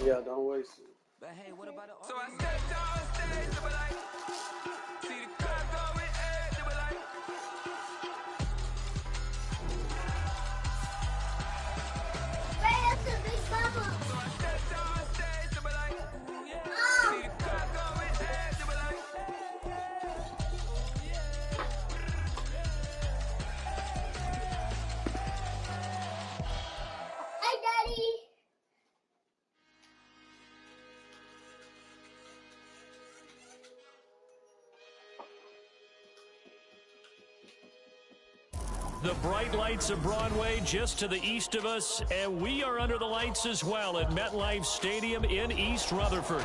Yeah, don't waste it. But hey, what about it? So I stepped on stage, they were like, see the crowd going, they were like, so I stepped on stage, they were like, ooh, yeah. See the crowd going, they were like, Hi, Daddy. The bright lights of Broadway just to the east of us, and we are under the lights as well at MetLife Stadium in East Rutherford.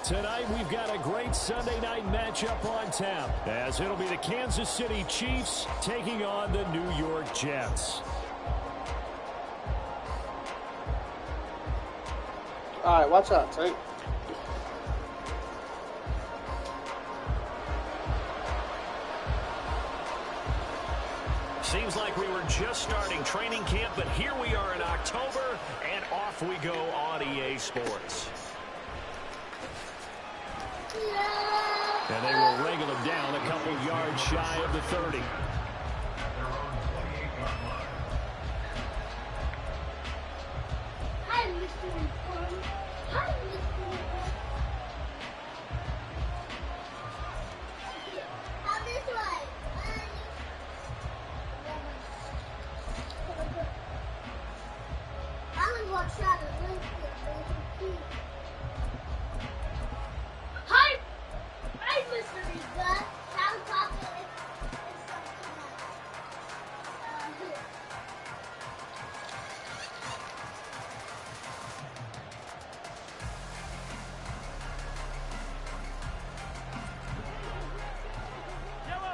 Tonight, we've got a great Sunday night matchup on tap, as it'll be the Kansas City Chiefs taking on the New York Jets. All right, watch out, Tank. Seems like we were just starting training camp, but here we are in October, and off we go on EA Sports. And they will wrangle him down a couple yards shy of the 30. Hi, Mr. Inform. Hi, Mr. Inform. How this way? I'm gonna watch out and link it. Hi! Hi, Mr. Riga. How popular is something here?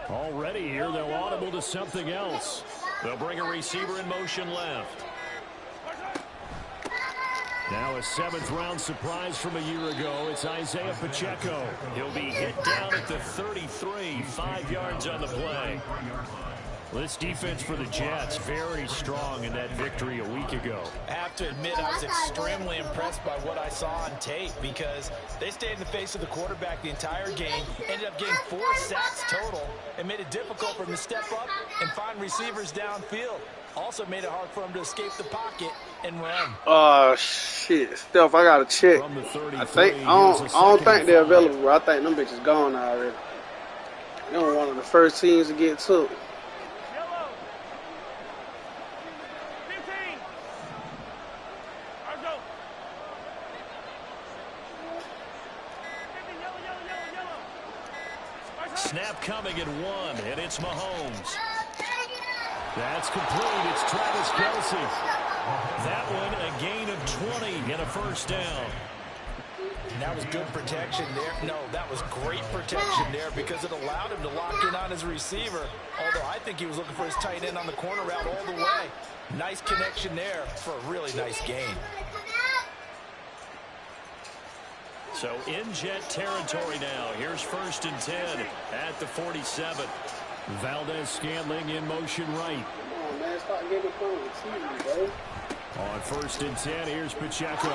Already here, they'll audible to something else. They'll bring a receiver in motion left. Now a seventh-round surprise from a year ago. It's Isaiah Pacheco. He'll be hit down at the 33, 5 yards on the play. This defense for the Jets, very strong in that victory a week ago. I have to admit, I was extremely impressed by what I saw on tape because they stayed in the face of the quarterback the entire game, ended up getting 4 sacks total, and made it difficult for him to step up and find receivers downfield. Also made it hard for him to escape the pocket and run. Shit. Steph, I got to check. I don't think they're available. I think them bitches gone already. They were one of the first teams to get took. Snap coming at 1, and it's Mahomes. That's complete. It's Travis Kelce. That one, a gain of 20 and a first down. And that was good protection there. No, that was great protection there because it allowed him to lock in on his receiver. Although I think he was looking for his tight end on the corner route all the way. Nice connection there for a really nice gain. So in Jet territory now. Here's 1st and 10 at the 47. Valdez-Scantling in motion right. Come on, man. Start getting it from the TV, bro. On 1st and 10, here's Pacheco.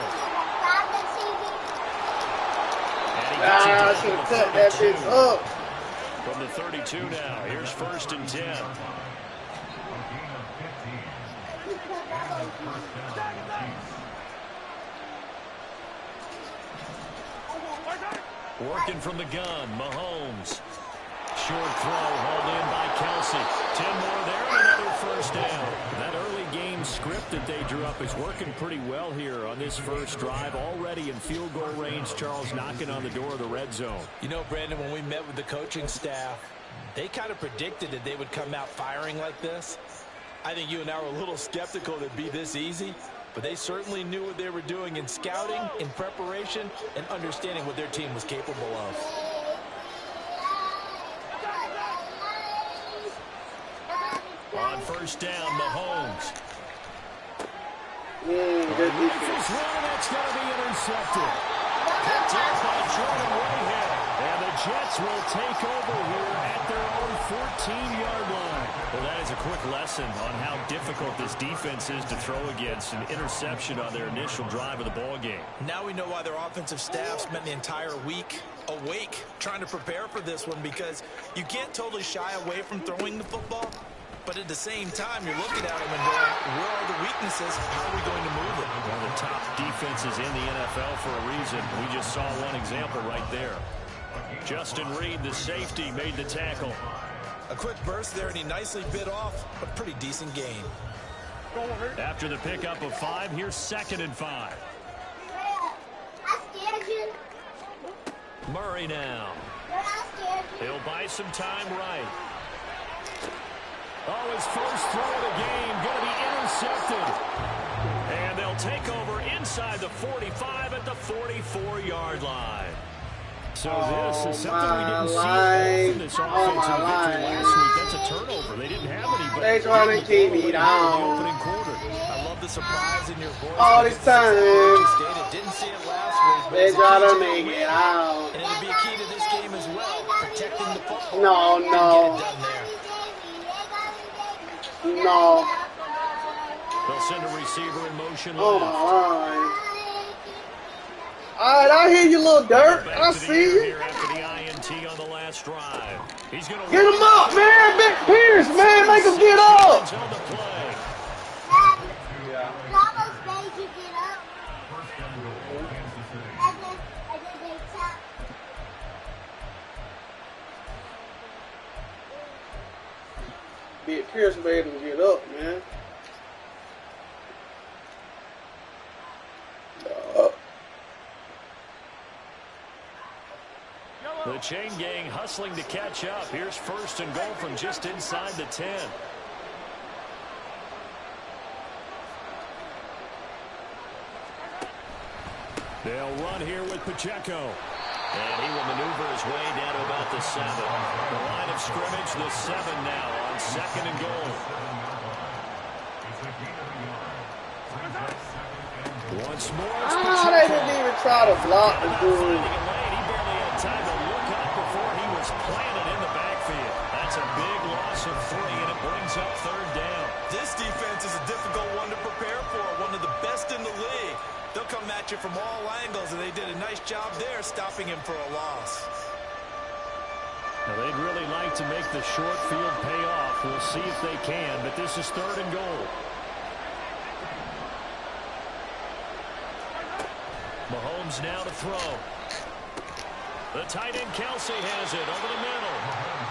I should have cut that bitch up. From the 32 now, here's 1st and 10. Working from the gun, Mahomes. Short throw hauled in by Kelce. 10 more there and another first down. That early game script that they drew up is working pretty well here on this first drive. Already in field goal range, Charles knocking on the door of the red zone. You know, Brandon, when we met with the coaching staff, they kind of predicted that they would come out firing like this. I think you and I were a little skeptical that it'd be this easy, but they certainly knew what they were doing in scouting, in preparation, and understanding what their team was capable of. On first down, Mahomes. That's going to be intercepted. Picked up by Jordan Whitehead. And the Jets will take over here at their own 14-yard line. Well, that is a quick lesson on how difficult this defense is to throw against. An interception on their initial drive of the ball game. Now we know why their offensive staff spent the entire week awake trying to prepare for this one, because you can't totally shy away from throwing the football, but at the same time, you're looking at them and going, where are the weaknesses? How are we going to move it? One of the top defenses in the NFL for a reason. We just saw one example right there. Justin Reed, the safety, made the tackle. A quick burst there, and he nicely bit off a pretty decent gain. After the pickup of 5, here's 2nd and 5. Murray now. He'll buy some time right. Oh, his first throw of the game going to be intercepted. And they'll take over inside the 45 at the 44-yard line. So this is something we didn't see in this offensive victory last week. That's a turnover. They didn't have any, but they trying to keep me down. Opening quarter. I love the surprise in your voice. All this time. Didn't see it last week. They try to make it out. And it'll be a key to this game as well, protecting the football. No. They'll send a receiver in motion. Oh my line. All right, I hear you, little dirt. I see you. After the INT on the last drive. He's gonna get him up, man. Big Pierce, man. Make him get up. Big Pierce made him get up, man. The chain gang hustling to catch up. Here's 1st and goal from just inside the 10. They'll run here with Pacheco. And he will maneuver his way down to about the 7. The line of scrimmage, the 7 now on 2nd and goal. Once more, it's Pacheco. They didn't even try to block the dude. Time to look up before he was planted in the backfield. That's a big loss of 3, and it brings up 3rd down. This defense is a difficult one to prepare for, one of the best in the league. They'll come at you from all angles, and they did a nice job there stopping him for a loss. Now, they'd really like to make the short field pay off. We'll see if they can, but this is 3rd and goal. Mahomes now to throw. The tight end Kelsey has it over the middle.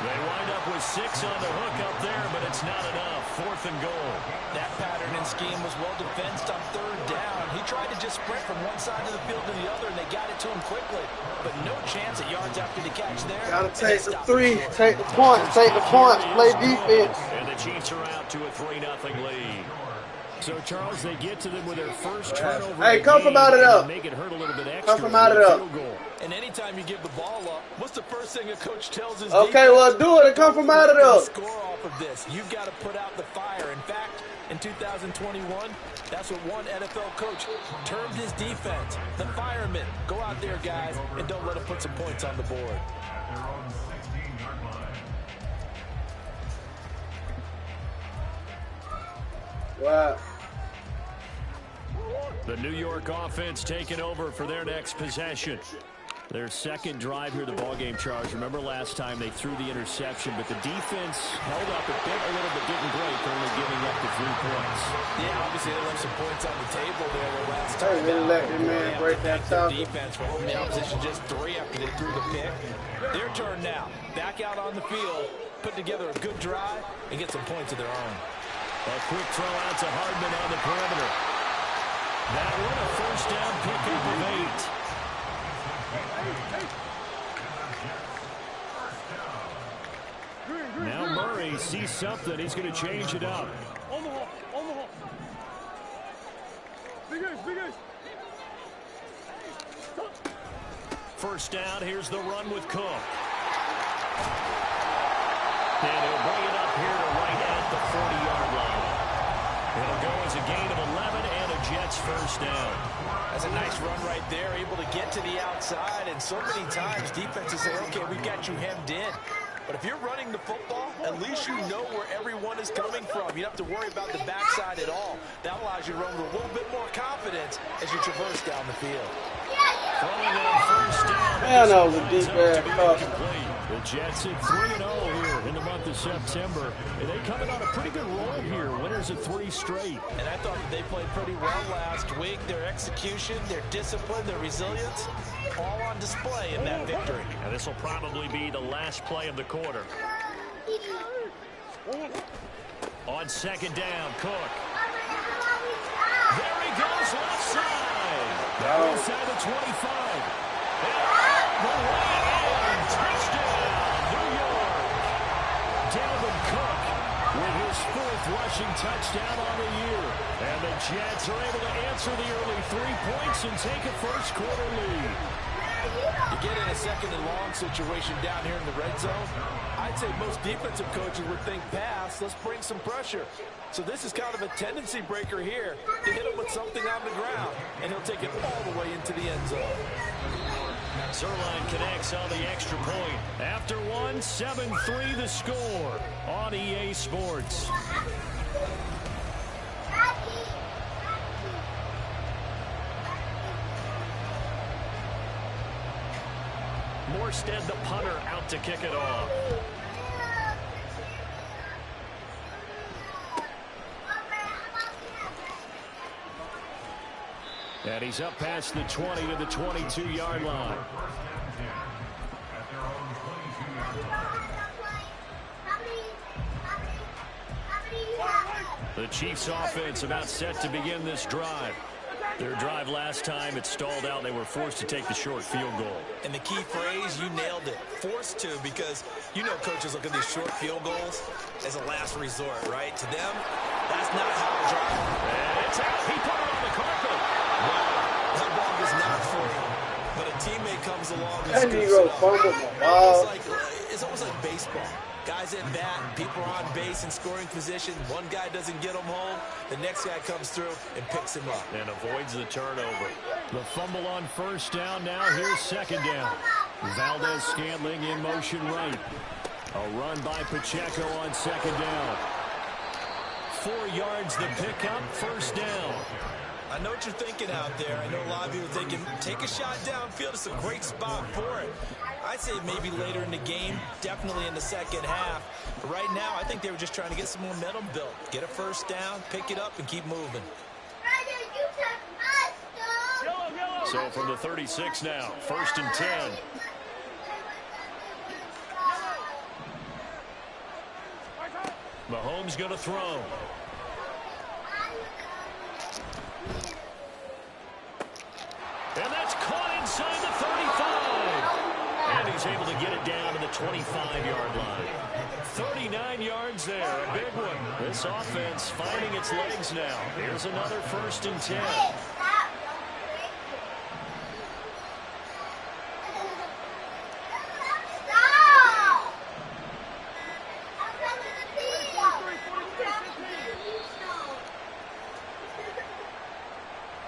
They wind up with 6 on the hook up there, but it's not enough. 4th and goal. That pattern and scheme was well defensed on 3rd down. He tried to just sprint from one side of the field to the other, and they got it to him quickly. But no chance at yards after the catch there. Gotta take the 3, take the points, play defense. And the Chiefs are out to a 3-0 lead. So, Charles, they get to them with their first turnover. Hey, come from out of there. Make it hurt a little bit extra. Come from out of there. And anytime you give the ball up, what's the first thing a coach tells his okay, defense? well, do it and come from out of there. Score off of this. You've got to put out the fire. In fact, in 2021, that's what one NFL coach termed his defense. The firemen. Go out there, guys, and don't let them put some points on the board. Wow. The New York offense taking over for their next possession. Their 2nd drive here, the ballgame, Charles. Remember last time they threw the interception, but the defense held up a little bit, didn't break, only giving up the 3 points. Yeah, obviously they left some points on the table there the last time. They really let the man break that top. Defense from the opposition just 3 after they threw the pick. Their turn now. Back out on the field, put together a good drive, and get some points of their own. A quick throw out to Hardman on the perimeter. That one a 1st down pickup of 8. Now Murray sees something. He's going to change it up. On the hop. Big ace. 1st down. Here's the run with Cook. And he'll bring it up here to right at the 40-yard line. It'll go as a gain of 11 and a Jets 1st down. That's a nice run right there, able to get to the outside. And so many times defenses say, okay, we got you hemmed in. But if you're running the football, at least you know where everyone run is coming from. You don't have to worry about the backside at all. That allows you to run with a little bit more confidence as you traverse down the field. Throwing on first down. Man, that was a deep ass call. The Jets at 3-0 here in the month of September. And they coming on a pretty good roll here. Winners of 3 straight. And I thought that they played pretty well last week. Their execution, their discipline, their resilience, all on display in that victory. And this will probably be the last play of the quarter. On second down, Cook. There he goes, left side. Inside the 25. The way in. Touchdown, New York. Dalvin Cook with his 4th rushing touchdown on the year. And the Jets are able to answer the early 3 points and take a first quarter lead. You get in a second and long situation down here in the red zone, I'd say most defensive coaches would think pass, let's bring some pressure. So this is kind of a tendency breaker here to hit him with something on the ground, and he'll take it all the way into the end zone. Zerline connects on the extra point. After one, 7-3 the score on EA Sports. Morstead, the punter, out to kick it off. And he's up past the 20 to the 22-yard line. The Chiefs' offense about set to begin this drive. Their drive last time, it stalled out. They were forced to take the short field goal. And the key phrase, you nailed it. Forced to, because you know coaches look at these short field goals as a last resort, right? To them, that's not how to drive. And it's out. He put it on the carpet. Wow, that ball was not for him. But a teammate comes along and That scoops Negro it up. fumbled the ball. It's almost like baseball. Guys at bat, people are on base in scoring position. One guy doesn't get him home. The next guy comes through and picks him up. And avoids the turnover. The fumble on first down now. Here's second down. Valdez-Scantling in motion right. A run by Pacheco on second down. 4 yards the pickup, first down. I know what you're thinking out there. I know a lot of you are thinking, take a shot downfield. It's a great spot for it. I'd say maybe later in the game, definitely in the second half. But right now, I think they were just trying to get some momentum built. Get a first down, pick it up, and keep moving. So from the 36 now, 1st and 10. Mahomes going to throw. And that's caught inside the 35. And he's able to get it down to the 25-yard line. 39 yards there, a big one. This offense finding its legs now. Here's another 1st and 10.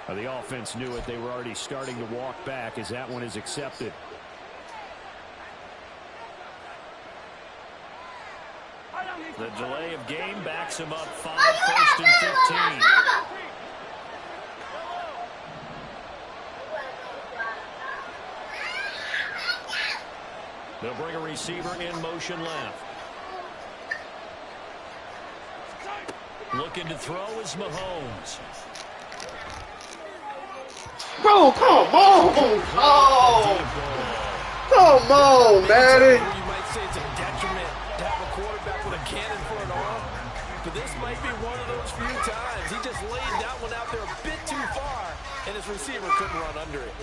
The offense knew it. They were already starting to walk back as that one is accepted. The delay of game backs him up 5, 1st and 15. They'll bring a receiver in motion left. Looking to throw is Mahomes. Bro, come on! Oh! Come on, Madden! You might say it's a detriment to have a quarterback with a cannon for an arm, but this might be one of those few times. He just laid that one out there a bit too far, and his receiver couldn't run under it.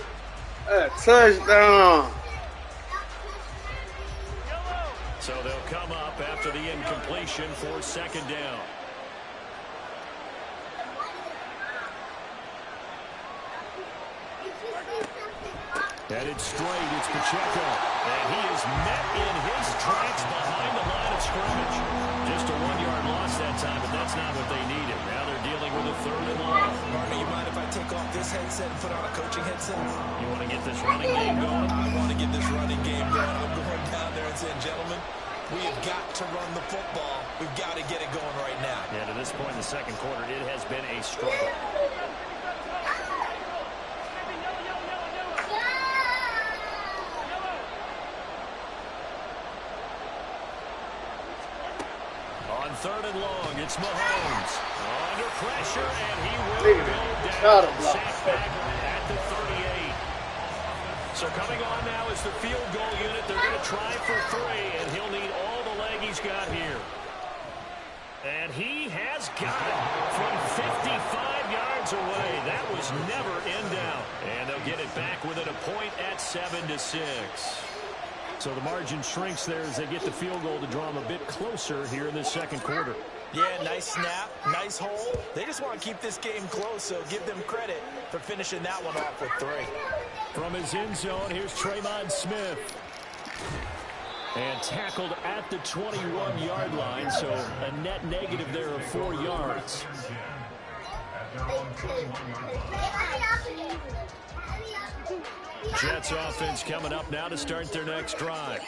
Touchdown! So they'll come up after the incompletion for second down. Headed straight, it's Pacheco. And he is met in his tracks behind the line of scrimmage. Just a 1-yard loss that time, but that's not what they needed. Now they're dealing with a 3rd and long. Marty, you mind if I take off this headset and put on a coaching headset? You want to get this running game going? I want to get this running game going. I'm going down there and saying, gentlemen, we have got to run the football. We've got to get it going this point in the second quarter, it has been a struggle. On 3rd and long, it's Mahomes. Under pressure, and he will go down. Sacked back at the 38. So coming on now is the field goal unit. They're going to try for 3, and he'll need all the leg he's got here. And he has got it from 55 yards away. That was never in doubt. And they'll get it back within a point at 7-6. So the margin shrinks there as they get the field goal to draw them a bit closer here in the second quarter. Yeah, nice snap, nice hole. They just want to keep this game close, so give them credit for finishing that one off with 3. From his end zone, here's Tremon Smith. And tackled at the 21-yard line, so a net negative there of 4 yards. Jets offense coming up now to start their next drive.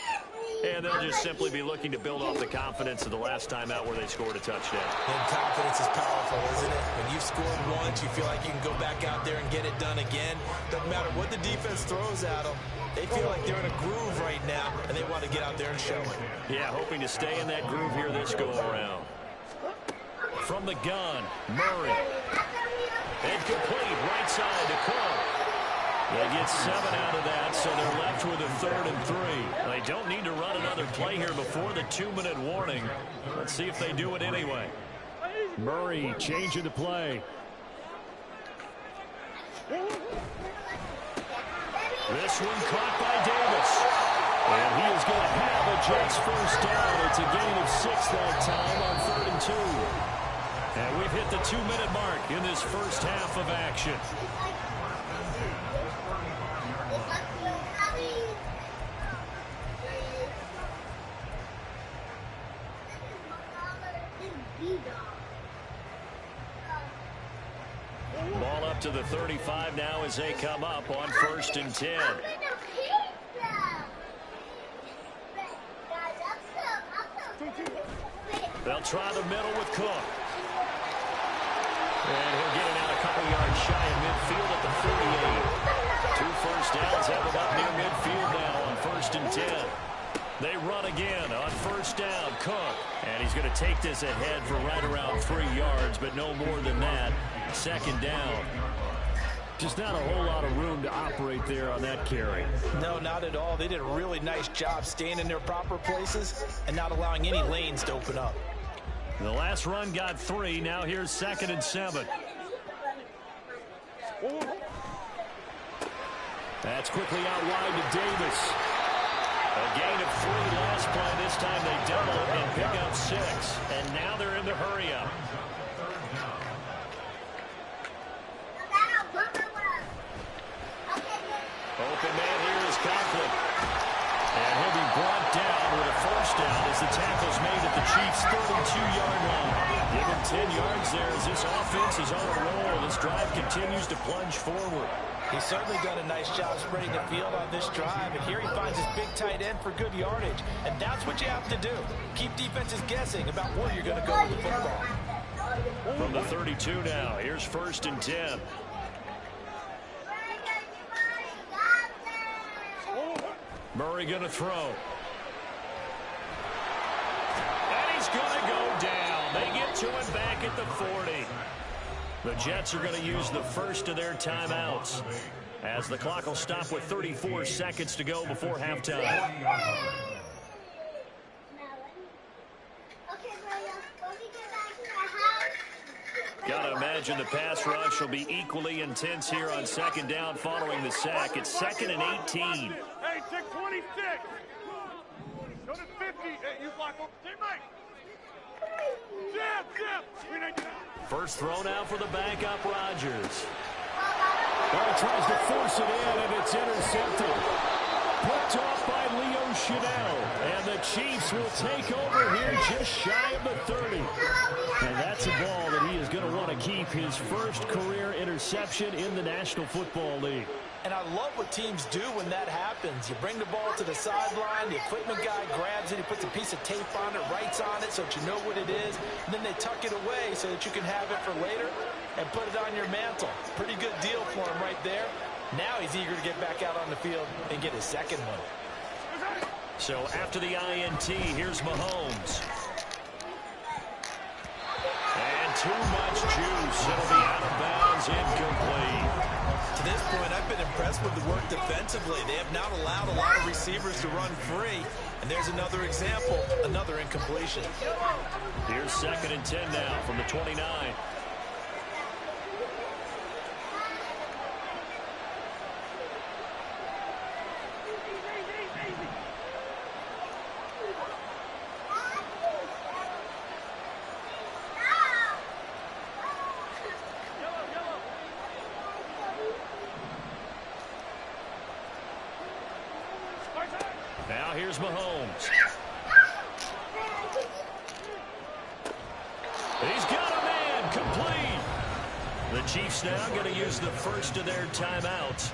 And they'll just simply be looking to build off the confidence of the last time out where they scored a touchdown. And confidence is powerful, isn't it? When you've scored once, you feel like you can go back out there and get it done again. Doesn't matter what the defense throws at them. They feel like they're in a groove right now, and they want to get out there and show it. Yeah, hoping to stay in that groove here this go-around. From the gun, Murray. Incomplete, right side to Cook. They get 7 out of that, so they're left with a 3rd and 3. They don't need to run another play here before the 2-minute warning. Let's see if they do it anyway. Murray changing the play. This one caught by Davis. And he is going to have a Jets first down. It's a gain of 6 that time on 3rd and 2. And we've hit the 2-minute mark in this first half of action. Ball up to the 35 now as they come up on 1st and 10. They'll try the middle with Cook. And he'll get it out a couple yards shy of midfield at the 48. 2 first downs have him up near midfield now on 1st and 10. They run again on 1st down, Cook. And he's going to take this ahead for right around 3 yards, but no more than that. 2nd down. Just not a whole lot of room to operate there on that carry. No, not at all. They did a really nice job staying in their proper places and not allowing any lanes to open up. The last run got 3. Now here's 2nd and 7. That's quickly out wide to Davis. A gain of 3 last play. This time they double it and pick up 6. And now they're in the hurry up. Open man here is Conklin. And he'll be brought down with a first down as the tackle's made at the Chiefs' 32-yard line. Give him 10 yards there as this offense is on a roll. This drive continues to plunge forward. He's certainly done a nice job spreading the field on this drive, and here he finds his big tight end for good yardage. And that's what you have to do. Keep defenses guessing about where you're going to go with the football. From the 32 now, here's 1st and 10. Murray going to throw. And he's going to go down. They get to him back at the 40. The Jets are going to use the first of their timeouts as the clock will stop with 34 seconds to go before halftime. Got to imagine the pass rush will be equally intense here on 2nd down following the sack. It's 2nd and 18. Hey, check 26. Go to 50. Hey, you block up. Teammate. Jab. First throw now for the backup, Rodgers. Well, tries to force it in, and it's intercepted. Picked off by Leo Chanel. And the Chiefs will take over here just shy of the 30. And that's a ball that he is going to want to keep his first career interception in the National Football League. And I love what teams do when that happens. You bring the ball to the sideline, the equipment guy grabs it, he puts a piece of tape on it, writes on it so that you know what it is, and then they tuck it away so that you can have it for later and put it on your mantle. Pretty good deal for him right there. Now he's eager to get back out on the field and get his second one. So after the INT, here's Mahomes. And too much juice. It'll be out of bounds, incomplete. To this point, I've been impressed with the work defensively. They have not allowed a lot of receivers to run free. And there's another example, another incompletion. Here's 2nd and 10 now from the 29. Now here's Mahomes. He's got a man, complete. The Chiefs now going to use the first of their timeouts.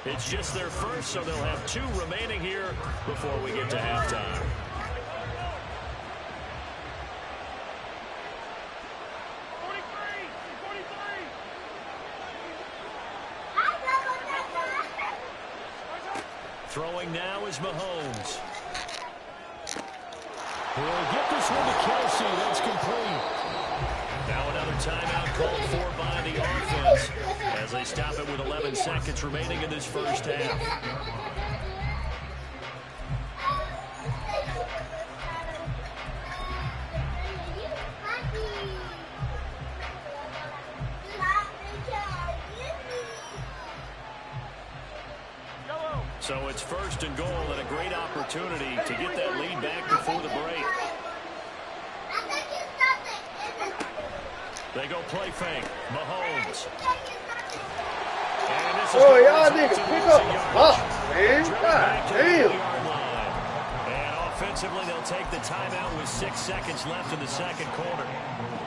It's just their first, so they'll have 2 remaining here before we get to halftime. Throwing now is Mahomes. He'll get this one to Kelsey. That's complete. Now another timeout called for by the offense as they stop it with 11 seconds remaining in this first half. So it's 1st and goal and a great opportunity to get that lead back before the break. They go play fake. Mahomes. And this is y'all niggas pick up the ball, man. God damn. And offensively, they'll take the timeout with 6 seconds left in the second quarter.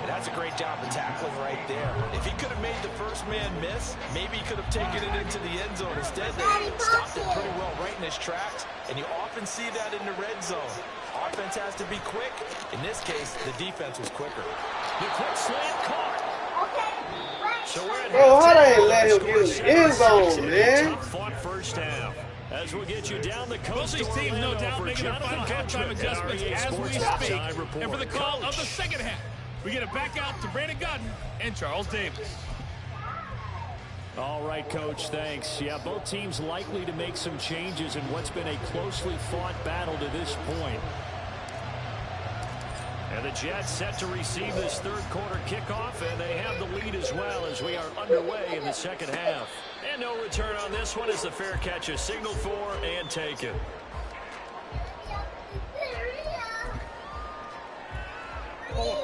That's a great job of tackling right there. If he could have made the first man miss, maybe he could have taken it into the end zone. Instead, they stopped it pretty well right in his tracks, and you often see that in the red zone. Offense has to be quick. In this case, the defense was quicker. The quick slant caught. So we're at how they ain't let him get in the end zone, man? Fought first half. As we'll get you down the coast. Both these teams, no doubt, making their final halftime adjustments as we speak. And for the call of the second half, we get it back out to Brandon Godden and Charles Davis. All right, Coach, thanks. Yeah, both teams likely to make some changes in what's been a closely fought battle to this point. And the Jets set to receive this third quarter kickoff, and they have the lead as well as we are underway in the second half. And no return on this one as the fair catch is signaled for and taken.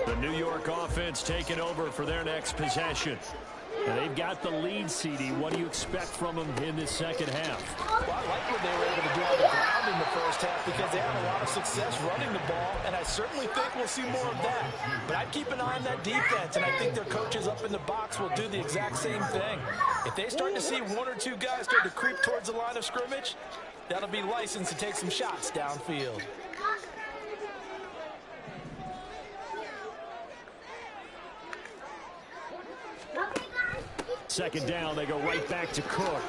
The New York offense taking over for their next possession. And they've got the lead, CD. What do you expect from them in this second half? Well, I like what they were able to do on the ground in the first half because they had a lot of success running the ball, and I certainly think we'll see more of that. But I'd keep an eye on that defense, and I think their coaches up in the box will do the exact same thing. If they start to see 1 or 2 guys start to creep towards the line of scrimmage, that'll be licensed to take some shots downfield. Second down, they go right back to Cook.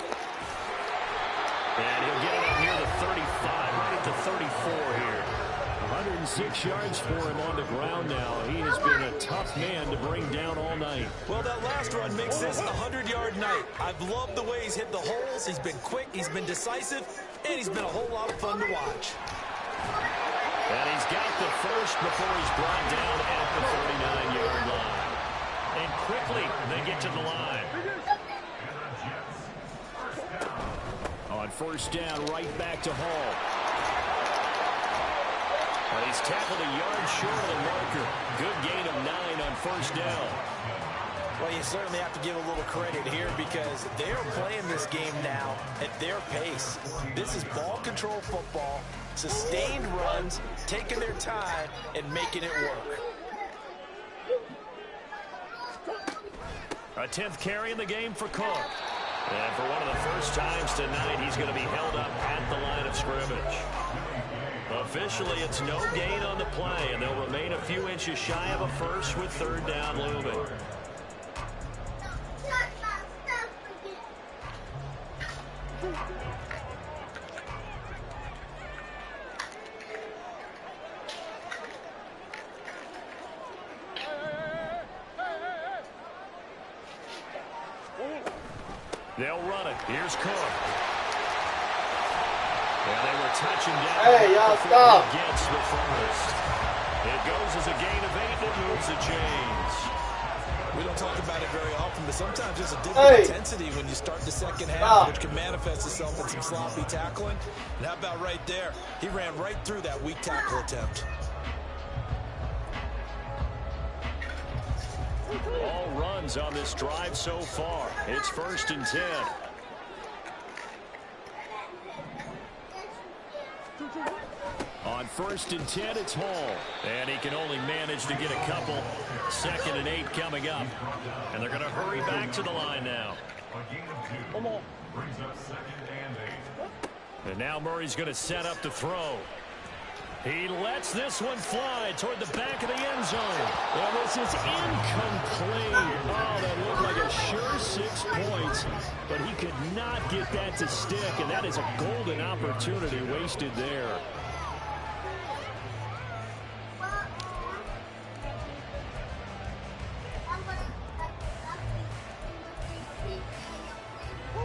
And he'll get it up near the 35, right at the 34 here. 106 yards for him on the ground now. He has been a tough man to bring down all night. Well, that last run makes this a 100-yard night. I've loved the way he's hit the holes. He's been quick, he's been decisive, and he's been a whole lot of fun to watch. And he's got the first before he's brought down at the 49-yard line. And quickly, they get to the line. On first down, right back to Hall. And he's tackled a yard short of the marker. Good gain of 9 on first down. Well, you certainly have to give a little credit here because they are playing this game now at their pace. This is ball control football, sustained runs, taking their time, and making it work. A 10th carry in the game for Cook. And for one of the first times tonight, he's going to be held up at the line of scrimmage. Officially, it's no gain on the play, and they'll remain a few inches shy of a first with third down looming. They'll run it. Here's Cook. And they were touching down. Hey, y'all stop. Gets the first. It goes as a gain of 8 that moves the chains. We don't talk about it very often, but sometimes there's a different intensity when you start the second half, which can manifest itself in some sloppy tackling. And how about right there? He ran right through that weak tackle attempt. All runs on this drive so far. It's 1st and 10. On 1st and 10, it's Hall. And he can only manage to get a couple. 2nd and 8 coming up. And they're going to hurry back to the line now. And now Murray's going to set up to throw. He lets this one fly toward the back of the end zone. And this is incomplete. Oh, that looked like a sure 6 points. But he could not get that to stick. And that is a golden opportunity wasted there.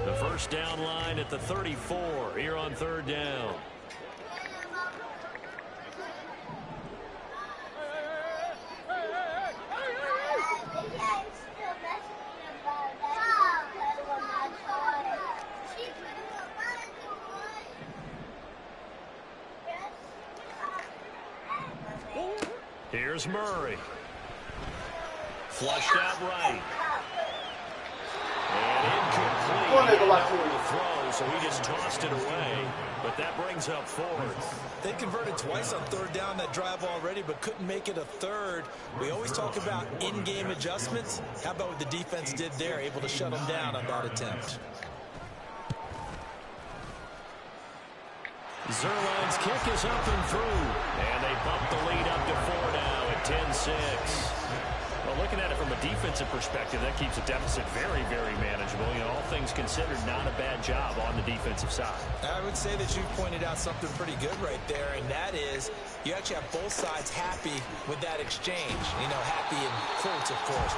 The first down line at the 34 here on third down. Here's Murray. Flushed out right. And incomplete. The throw, so he just tossed it away. But that brings up 4th. They converted twice on third down that drive already, but couldn't make it a third. We always talk about in-game adjustments. How about what the defense did there, able to shut them down on that attempt? Zerline's kick is up and through. And they bump the lead up to 4 now at 10-6. Well, looking at it from a defensive perspective, that keeps the deficit very, very manageable. You know, all things considered, not a bad job on the defensive side. I would say that you pointed out something pretty good right there, and that is you actually have both sides happy with that exchange. You know, happy in quotes, of course.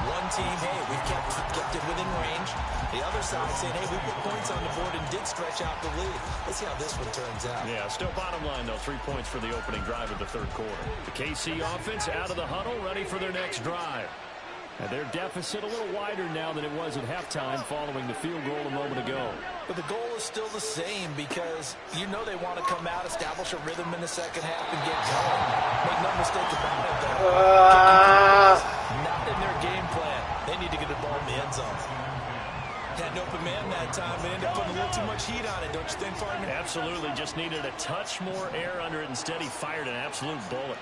One team, hey, we've kept it within range. The other side saying, hey, we put points on the board and did stretch out the lead. Let's see how this one turns out. Yeah, still bottom line, though, 3 points for the opening drive of the third quarter. The KC offense out of the huddle, ready for their next drive. And their deficit a little wider now than it was at halftime following the field goal a moment ago. But the goal is still the same because you know they want to come out, establish a rhythm in the second half, and get going. Make no mistake about it, though. Not in their game plan. They need to get the ball in the end zone. Had an open man that time, but ended up putting a little too much heat on it, don't you think, partner? Absolutely. Just needed a touch more air under it. Instead, he fired an absolute bullet.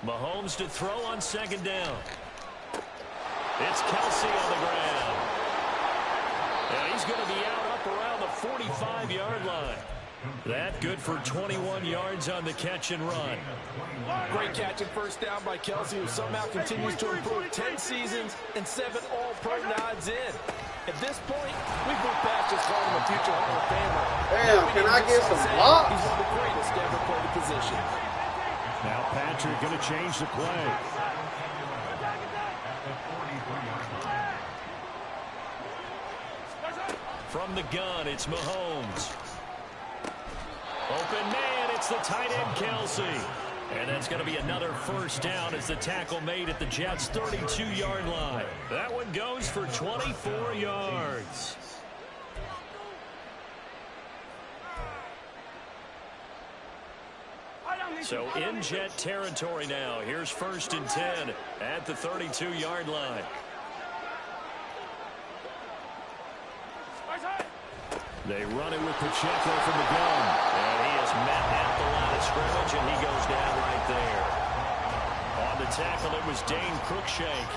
Mahomes to throw on second down. It's Kelsey on the ground. And he's going to be out up around the 45-yard line. That good for 21 yards on the catch and run. Great catch and first down by Kelsey, who somehow continues to improve. 10 seasons and 7 All-Pro nods in. At this point, we've moved past just calling him a future Hall of Famer. Damn, can I get some blocks? He's one of the greatest to ever play the position. Now Patrick going to change the play. From the gun, it's Mahomes. Open man, it's the tight end Kelsey. And that's going to be another first down as the tackle made at the Jets' 32-yard line. That one goes for 24 yards. So in Jet territory now. Here's 1st and 10 at the 32-yard line. They run it with Pacheco from the gun. And met at the line of scrimmage, and he goes down right there. On the tackle, it was Dane Cruikshank.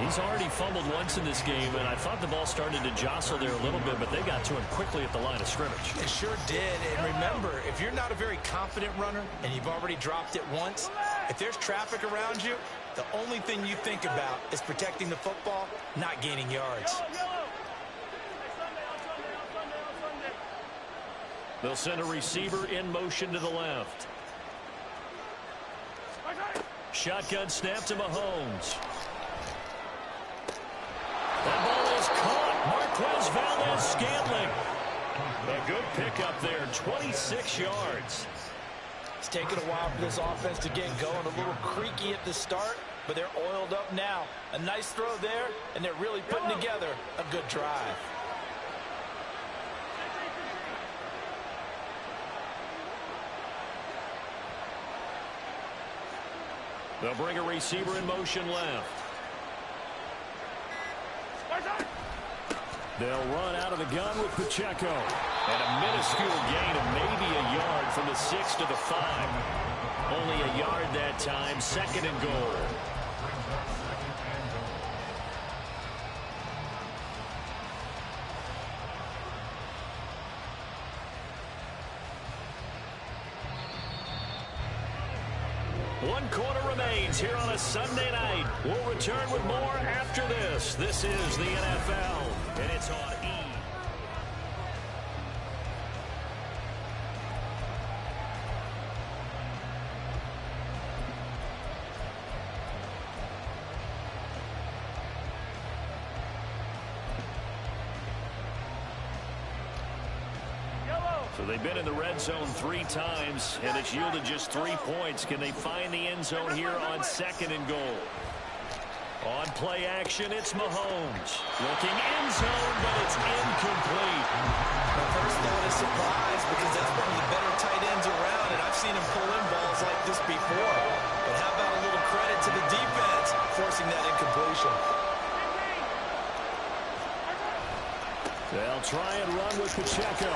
He's already fumbled once in this game, and I thought the ball started to jostle there a little bit, but they got to him quickly at the line of scrimmage. It sure did. And remember, if you're not a very confident runner and you've already dropped it once, if there's traffic around you, the only thing you think about is protecting the football, not gaining yards. They'll send a receiver in motion to the left. Shotgun snap to Mahomes. That ball is caught. Marquez Valdes-Scantling. A good pickup there, 26 yards. It's taken a while for this offense to get going. A little creaky at the start, but they're oiled up now. A nice throw there, and they're really putting together a good drive. They'll bring a receiver in motion left. They'll run out of the gun with Pacheco. And a minuscule gain of maybe a yard from the 6 to the 5. Only a yard that time, 2nd and goal. One quarter remains here on a Sunday night. We'll return with more after this. This is the NFL, and it's on E! So they've been in the red zone 3 times, and it's yielded just 3 points. Can they find the end zone here on 2nd and goal? On play action, it's Mahomes. Looking end zone, but it's incomplete. The first thought is surprise, because that's one of the better tight ends around, and I've seen him pull in balls like this before. But how about a little credit to the defense forcing that incompletion? They'll try and run with Pacheco.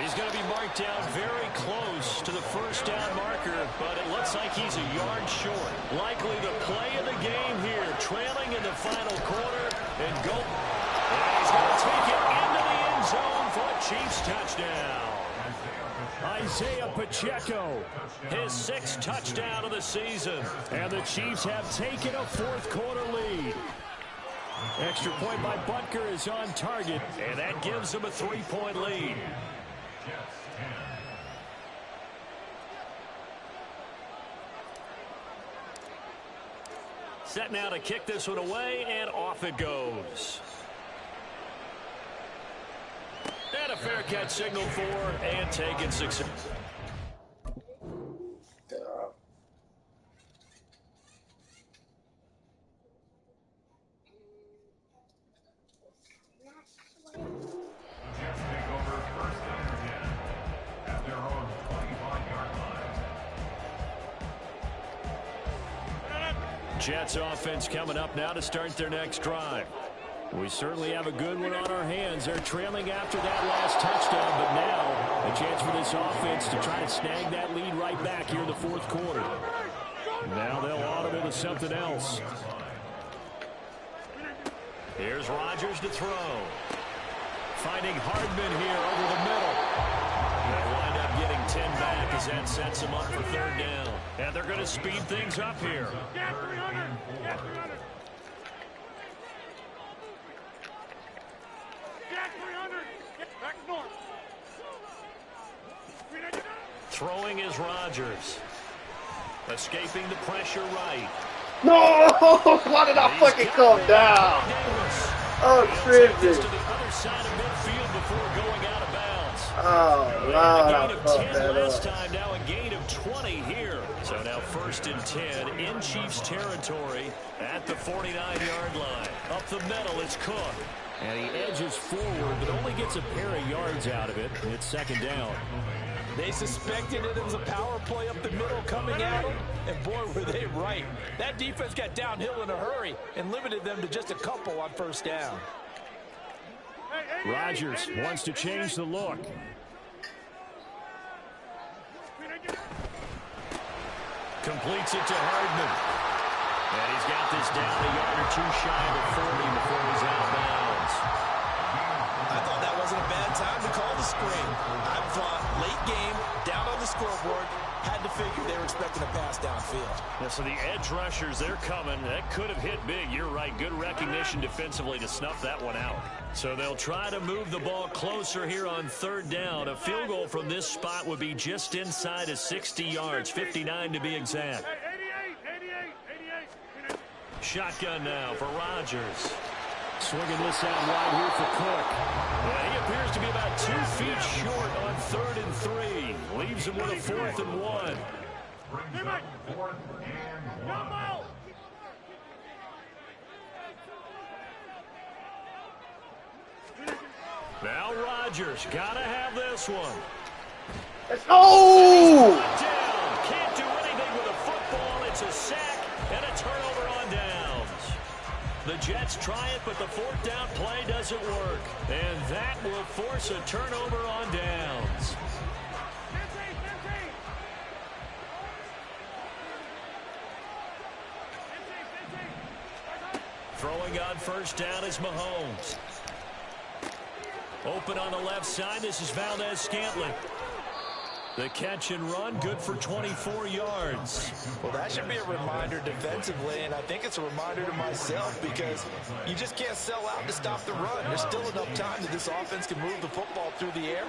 He's going to be marked down very close to the first down marker, but it looks like he's a yard short. Likely the play of the game here, trailing in the final quarter, and go. And he's going to take it into the end zone for a Chiefs touchdown. Isaiah Pacheco, his 6th touchdown of the season, and the Chiefs have taken a 4th quarter lead. Extra point by Butker is on target, and that gives them a 3-point lead. Set now to kick this one away, and off it goes. And a fair catch signal for, and taken 6. Jets offense coming up now to start their next drive. We certainly have a good one on our hands. They're trailing after that last touchdown, but now a chance for this offense to try to snag that lead right back here in the 4th quarter. Now they'll audible to something else. Here's Rodgers to throw. Finding Hardman here over the middle. They'll wind up getting 10 back as that sets them up for 3rd down. And they're going to speed things up here. Get 300! Get 300! Get 300! Get back north! Throwing is Rodgers. Escaping the pressure right. No! Why did I fucking come down? Oh, tripping. To the other side of midfield before going out of bounds. Oh, wow. A gain of 10 last time, now a gain of 20 here. So now 1st and 10 in Chiefs territory at the 49-yard line. Up the middle, it's Cook. And he edges forward, but only gets a pair of yards out of it. It's 2nd down. They suspected it was a power play up the middle coming at them, and boy, were they right. That defense got downhill in a hurry and limited them to just a couple on 1st down. Rodgers wants to change the look. completes it to Hardman. And he's got this down a yard or two shy of the 40 before he's out of bounds. I thought that wasn't a bad time to call the screen. I thought late game, down on the scoreboard, had to figure they were expecting a pass downfield. Yeah, so the edge rushers, they're coming. That could have hit big. You're right. Good recognition defensively to snuff that one out. So they'll try to move the ball closer here on third down. A field goal from this spot would be just inside of 60 yards, 59 to be exact. 88. Shotgun now for Rodgers. Swinging this out wide here for Cook. And he appears to be about 2 feet short on 3rd and 3. Leaves him with a 4th and 1. Now Rodgers, gotta have this one. Oh! Down. Can't do anything with a football. It's a sack and a turnover on downs. The Jets try it, but the 4th down play doesn't work. And that will force a turnover on downs. Throwing on first down is Mahomes. Open on the left side. This is Valdez-Scantling. The catch and run, good for 24 yards. Well, that should be a reminder defensively, and I think it's a reminder to myself because you just can't sell out to stop the run. There's still enough time that this offense can move the football through the air,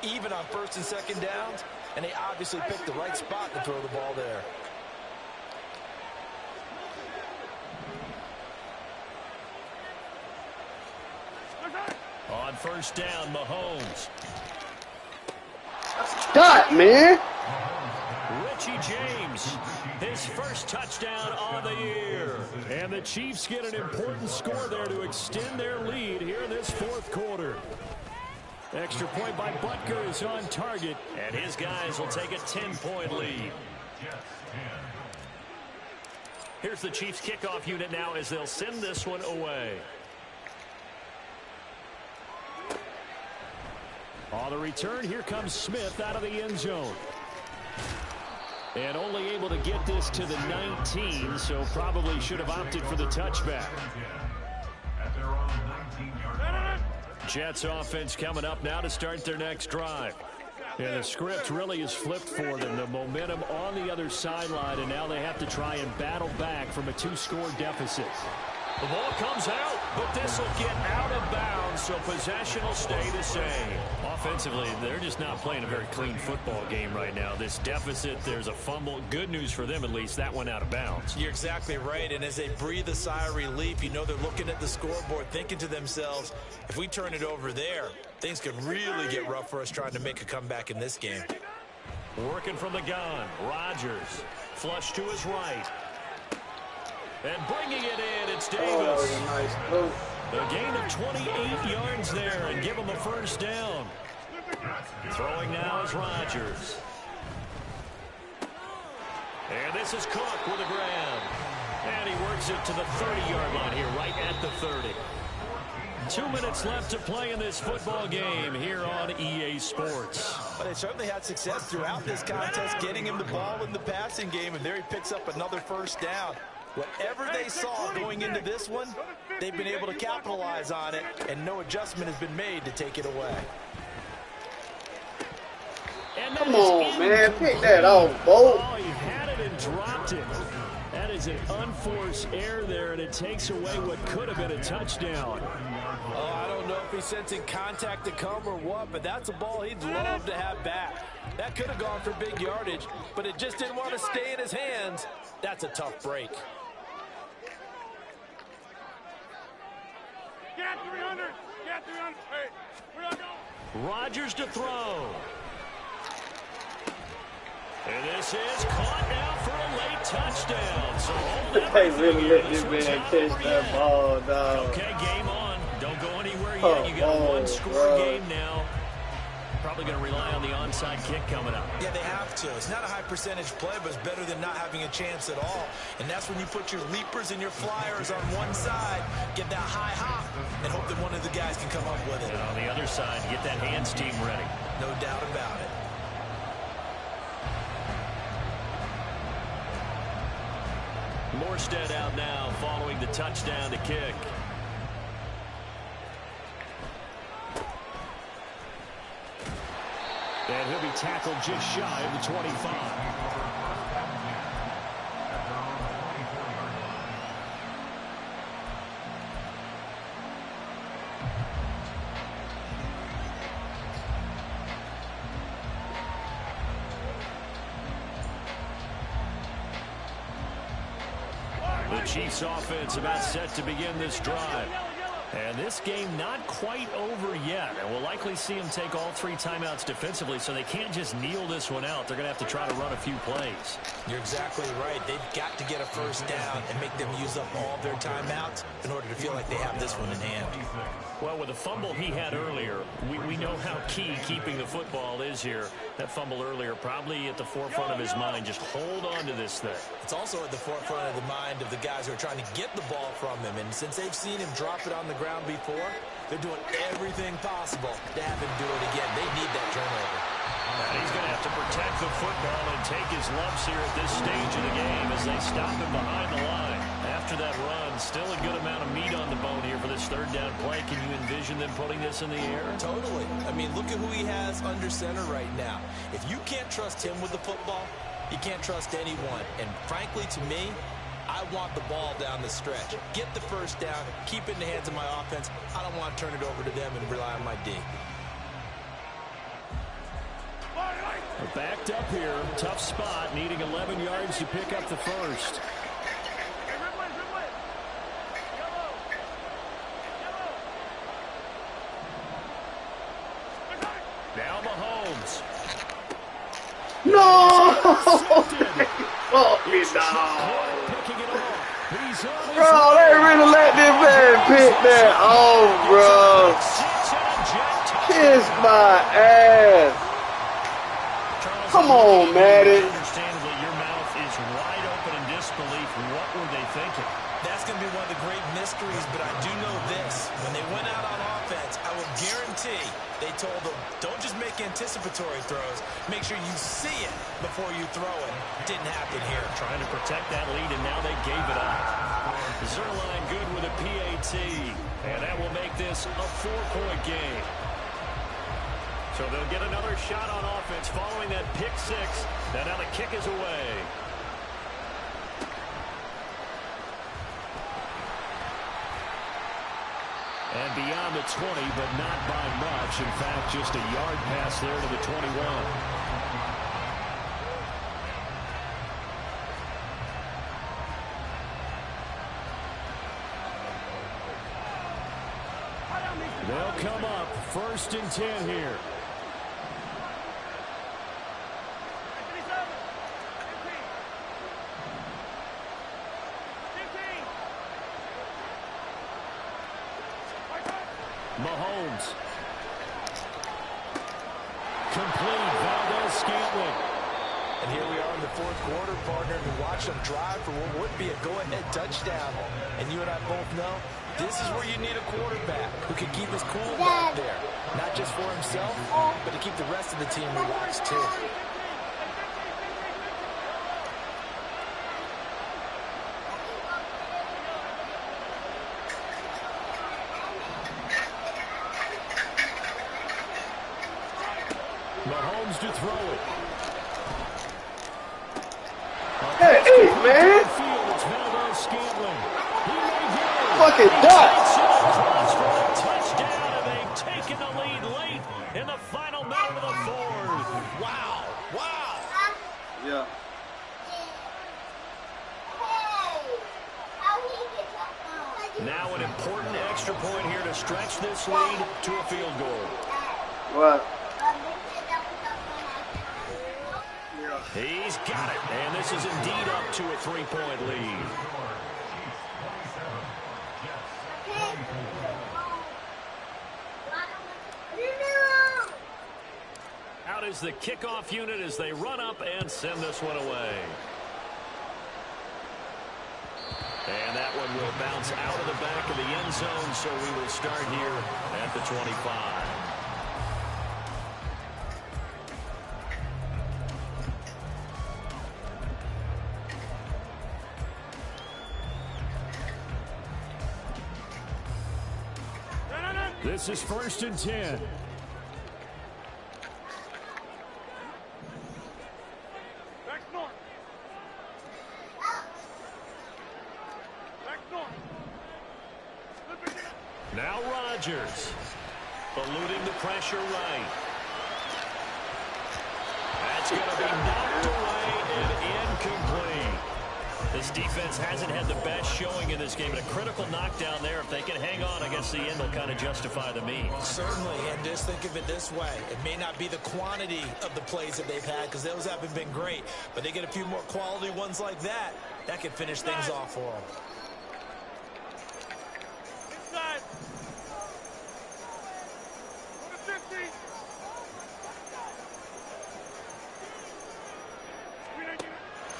even on 1st and 2nd downs, and they obviously picked the right spot to throw the ball there. On first down, Mahomes. Shot, man. Richie James, his first touchdown on the year. And the Chiefs get an important score there to extend their lead here in this 4th quarter. Extra point by Butker is on target, and his guys will take a 10-point lead. Here's the Chiefs kickoff unit now as they'll send this one away. On the return, here comes Smith out of the end zone. And only able to get this to the 19, so probably should have opted for the touchback. Jets offense coming up now to start their next drive. And the script really is flipped for them. The momentum on the other sideline, and now they have to try and battle back from a 2-score deficit. The ball comes out, but this will get out of bounds, so possession will stay the same. Offensively, they're just not playing a very clean football game right now. This deficit, there's a fumble. Good news for them, at least. That went out of bounds. You're exactly right, and as they breathe a sigh of relief, you know they're looking at the scoreboard, thinking to themselves, if we turn it over there, things could really get rough for us trying to make a comeback in this game. Working from the gun, Rodgers. Flush to his right. And bringing it in, it's Davis. Oh, nice move. A gain of 28 yards there and give him a first down. Throwing now is Rodgers. And this is Cook with a grab. And he works it to the 30-yard line here, right at the 30. 2 minutes left to play in this football game here on EA Sports. But they certainly had success throughout this contest, getting him the ball in the passing game, and there he picks up another first down. Whatever they saw going into this one, they've been able to capitalize on it, and no adjustment has been made to take it away. Come on, man. Pick that off, Bo. Oh, he had it and dropped it. That is an unforced error there, and it takes away what could have been a touchdown. Oh, I don't know if he's sensing contact to come or what, but that's a ball he'd love to have back. That could have gone for big yardage, but it just didn't want to stay in his hands. That's a tough break. Get 300. Get 300. Hey, we're not going. Rodgers to throw. And this is caught now for a late touchdown. So They really let this man catch that ball, dog. Okay, game on. Don't go anywhere yet. You got a one-score game now. Probably going to rely on the onside kick coming up. Yeah, they have to. It's not a high percentage play, but it's better than not having a chance at all. And that's when you put your leapers and your flyers on one side, get that high hop, and hope that one of the guys can come up with it. And on the other side, get that hands team ready. No doubt about it. Morstead out now following the touchdown to kick. And he'll be tackled just shy of the 25. The Chiefs offense about set to begin this drive. And this game not quite over yet. And we'll likely see them take all 3 timeouts defensively, so they can't just kneel this one out. They're going to have to try to run a few plays. You're exactly right. They've got to get a first down and make them use up all their timeouts in order to feel like they have this one in hand. Well, with the fumble he had earlier, we know how key keeping the football is here. That fumble earlier probably at the forefront of his mind. Just hold on to this thing. It's also at the forefront of the mind of the guys who are trying to get the ball from him. And since they've seen him drop it on the ground before, they're doing everything possible to have him do it again. They need that turnover. And he's going to have to protect the football and take his lumps here at this stage of the game as they stop him behind the line. After that run, still a good amount of meat on the bone here for this third down play. Can you envision them putting this in the air? Totally. I mean, look at who he has under center right now. If you can't trust him with the football, you can't trust anyone. And frankly, to me, I want the ball down the stretch. Get the first down, keep it in the hands of my offense. I don't want to turn it over to them and rely on my D. Backed up here, tough spot, needing 11 yards to pick up the first. Now Mahomes. No! Fuck me, dog. Bro, they really let this man pick that off, bro. Kiss my ass. Come on, Madden. Understandably, your mouth is wide open in disbelief. What were they thinking? That's going to be one of the great mysteries, but I do know this. When they went out on offense, I will guarantee they told them, don't just make anticipatory throws. Make sure you see it before you throw it. Didn't happen here. Trying to protect that lead, and now they gave it up. Zerline good with a PAT, and that will make this a 4-point game. So they'll get another shot on offense following that pick six. And now the kick is away. And beyond the 20, but not by much. In fact, just a yard pass there to the 21. They'll come up 1st and 10 here. Mahomes. Complete. Valdez-Scantling. And here we are in the 4th quarter, partner, and watch them drive for what would be a go-ahead touchdown. And you and I both know this is where you need a quarterback who can keep his cool back there. Not just for himself, but to keep the rest of the team relaxed, too. Mahomes to throw it. Hey, man. It's Valdez-Scantling. Fucking duck. Touchdown, and they've taken the lead late in the final minute of the 4th. Wow. Wow. Yeah. Now an important extra point here to stretch this lead to a field goal. What? He's got it, and this is indeed up to a 3-point lead. Out is the kickoff unit as they run up and send this one away. And that one will bounce out of the back of the end zone, so we will start here at the 25. This is 1st and 10. Back north. Back north. Now Rodgers. Eluding the pressure right. That's going to be knocked away and incomplete. This defense hasn't had the best showing in this game, but a critical knockdown there. If they can hang on against the end, they'll kind of justify the means. Certainly, and just think of it this way. It may not be the quantity of the plays that they've had because those haven't been great, but they get a few more quality ones like that. That could finish things off for them. Inside. Go to 50.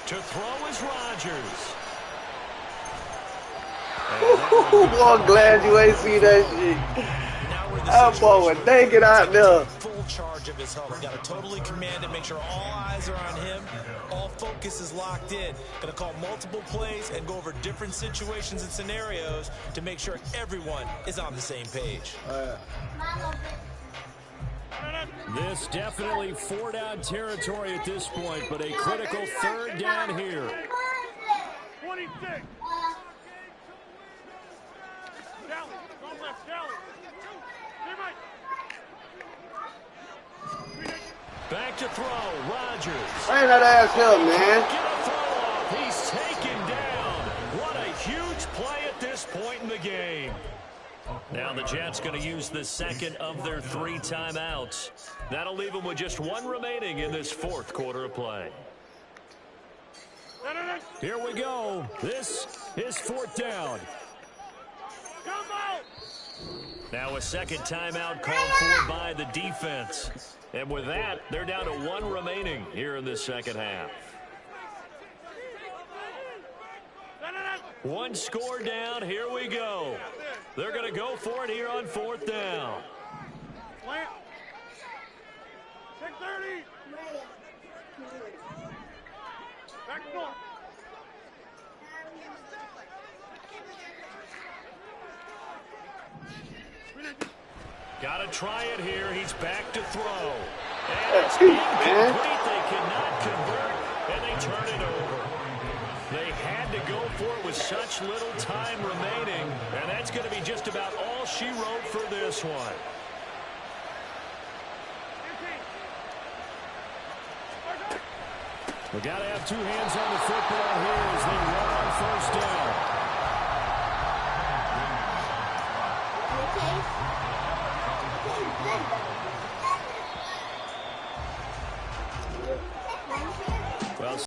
To throw is Rodgers. I'm glad you ain't see that shit. That boy was naked out there. Full charge of his huddle. Got to totally command it, make sure all eyes are on him. All focus is locked in. Going to call multiple plays and go over different situations and scenarios to make sure everyone is on the same page. This definitely 4-down territory at this point, but a critical 3rd down here. 26. Sally, don't left, Sally. Back to throw, Rodgers. Bring that ass up, man. Get a throw off. He's taken down. What a huge play at this point in the game. Now the Jets going to use the 2nd of their 3 timeouts. That'll leave them with just 1 remaining in this 4th quarter of play. Here we go. This is 4th down. Now a 2nd timeout called for by the defense. And with that, they're down to 1 remaining here in this 2nd half. 1 score down. Here we go. They're going to go for it here on 4th down. Plant. 630. Back north. Got to try it here. He's back to throw. And it's incomplete. They cannot convert, and they turn it over. They had to go for it with such little time remaining, and that's going to be just about all she wrote for this one. We got to have 2 hands on the football here as they run on 1st down.